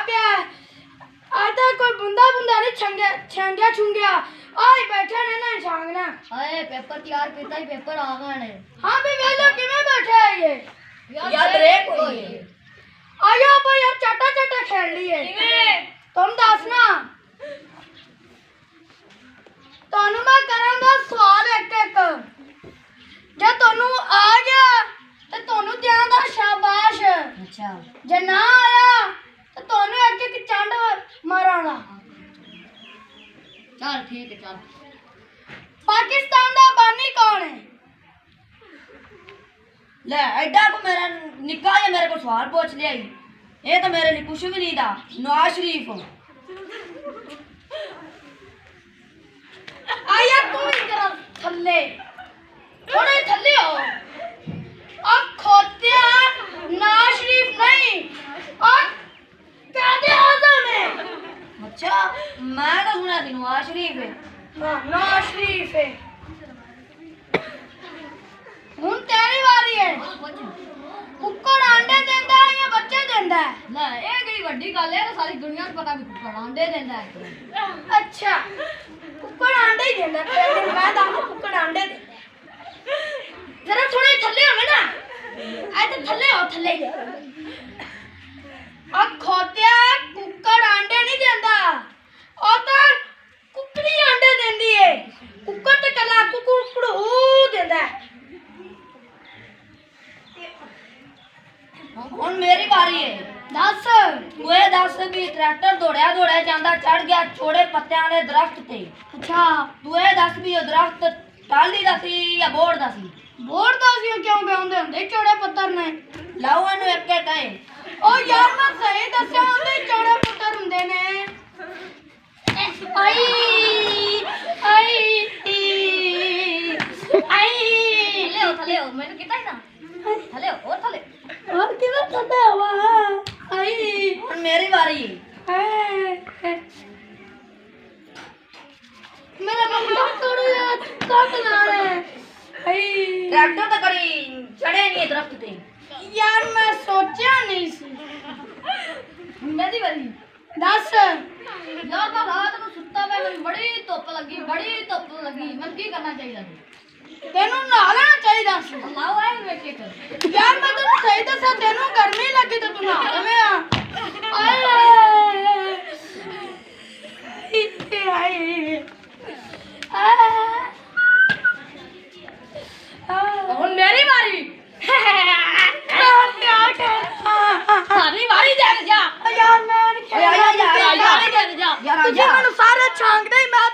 ਪਿਆ ਅੱਜ ਤਾਂ ਕੋਈ ਬੰਦਾ ਨਹੀਂ ਛੰਗਿਆ ਛੁੰਗਿਆ ਆਈ ਬੈਠੇ ਨੇ ਨਾ ਛਾਂਗਣਾ ਹਾਏ ਪੇਪਰ ਤਿਆਰ ਕੀਤਾ ਹੀ ਪੇਪਰ ਆ ਗਏ ਨੇ ਹਾਂ ਵੀ ਵੇਲੇ ਕਿਵੇਂ ਬੈਠੇ ਹੈ ਇਹ ਯਾਰ ਬ੍ਰੇਕ ਹੋਈ ਹੈ ਆਇਆ ਆਪਾਂ ਯਾਰ ਚਾਟਾ ਚਾਟਾ ਖੇਡ ਲਈਏ ਕਿਵੇਂ तुम दसना ਤੁਹਾਨੂੰ ਮੈਂ ਕਰਾਂਗਾ ਸਵਾਲ ਇੱਕ ਇੱਕ ਜੇ ਤੁਹਾਨੂੰ ਆ ਗਿਆ ਤੇ ਤੁਹਾਨੂੰ ਦਿਆਂਗਾ ਸ਼ਾਬਾਸ਼ ਅੱਛਾ ਜੇ ਨਾ ਆਇਆ ਤੇ ਤੁਹਾਨੂੰ ਇੱਕ ਇੱਕ ਚੰਡ ਮਾਰਾਂਗਾ चल ठीक है चल पाकिस्तान ਦਾ ਬਾਨੀ ਕੌਣ ਹੈ ले एडा को मेरा निक्का या मेरे को सवाल पूछ लिया ये तो मेरे लिए कुछ भी नहीं था नवाज शरीफ आया तू इधर थल्ले थोड़े थल्ले हो अब खोतिया नवाज शरीफ नहीं और कादे आजम है अच्छा मैं तो सुना थी नवाज शरीफ है हाँ नवाज शरीफ है ਹੁਣ ਤੇਰੀ ਵਾਰੀ ਹੈ ਕੁੱਕੜ ਆਂਡੇ ਦਿੰਦਾ ਹੈ ਜਾਂ ਬੱਚੇ ਦਿੰਦਾ ਹੈ ਲੈ ਇਹ ਕਿਹੜੀ ਵੱਡੀ ਗੱਲ ਹੈ ਤਾਂ ਸਾਰੀ ਦੁਨੀਆ ਨੂੰ ਪਤਾ ਵੀ ਕੁੱਕੜ ਆਂਡੇ ਦਿੰਦਾ ਹੈ ਅੱਛਾ ਕੁੱਕੜ ਆਂਡੇ ਹੀ ਦਿੰਦਾ ਤੇ ਮੈਂ ਤਾਂ ਕੁੱਕੜ ਆਂਡੇ ਦਿੰਦਾ ਜਰਾ ਥੋੜੇ ਥੱਲੇ ਹੋਵੇ ਨਾ ਐ ਤੇ ਥੱਲੇ ਹੋ ਥੱਲੇ ਆ ਖੋਤਿਆ ਕੁੱਕੜ ਆਂਡੇ ਨਹੀਂ ਦਿੰਦਾ ਉਹ ਤਾਂ ਕੁੱਕੜੀ ਆਂਡੇ ਦਿੰਦੀ ਏ ਕੁੱਕੜ ਤੇ ਕੱਲਾ ਕੁਕੜੂ ਦਿੰਦਾ ਹੈ ਹੁਣ ਮੇਰੀ ਵਾਰੀ ਹੈ ਦੱਸ ਤੂੰ ਇਹ ਦੱਸ ਵੀ ਟਰੈਕਟਰ ਦੌੜਿਆ ਦੌੜਿਆ ਜਾਂਦਾ ਚੜ ਗਿਆ ਛੋੜੇ ਪੱਤਿਆਂ ਦੇ ਦਰਖਤ ਤੇ ਅੱਛਾ ਤੂੰ ਇਹ ਦੱਸ ਵੀ ਉਹ ਦਰਖਤ ਟਾਹਲੀ ਦਾ ਸੀ ਜਾਂ ਬੋੜ ਦਾ ਸੀ ਬੋੜ ਦਾ ਸੀ ਕਿਉਂ ਬਿਆਉਂਦੇ ਹੁੰਦੇ ਚੌੜੇ ਪੱਤਰ ਨੇ ਲਾਓ ਇਹਨੂੰ ਇੱਕ ਇੱਕ ਕਹੇ ਉਹ ਯਾਰ ਮੈਂ ਸਹੀ ਦੱਸਿਆ ਉਹਦੇ ਚੌੜੇ ਪੱਤਰ ਹੁੰਦੇ ਨੇ ਆਈ ਆਈ ਆਈ ਥੱਲੇ ਹੋ ਮੈਨੂੰ ਕਿਤਾ ਹੀ ਨਾ ਥੱਲੇ ਹੋ ਹੋਰ ਥੱਲੇ और किधर थल्ले हुआ आई ਹੁਣ ਮੇਰੀ ਵਾਰੀ ਹੈ मेरा बंदा तोड़ काट ना है आई ਟਰੈਕਟਰ ਤਾਂ ਕੜੀ ਚੜਿਆ ਨਹੀਂ ਦਰਖਤ ਤੇ यार मैं सोचा नहीं सी ਮੇਰੀ ਵਾਰੀ दस ਯਾਰ ਮੈਂ ਰਾਤ ਨੂੰ ਸੁੱਤਾ ਪਿਆ ਮੈਨੂੰ ਬੜੀ ਧੁੱਪ ਲੱਗੀ ਮੈਨੂੰ ਕੀ ਕਰਨਾ ਚਾਹੀਦਾ ਸੀ तेनू नहाना चाहिए सी ਲਾਓ ਇਹਨੂੰ ਇੱਕ ਇੱਕ यार मैं तेन सही दसा तेन गर्मी लगी तो तू नहा ਹੁਣ ਮੇਰੀ ਵਾਰੀ ਸਾਰੀ ਵਾਰੀ ਦੇਖ ਜਾ यार मैं ਯਾਰ तुझे मैंने सारे छांगदे ही मैं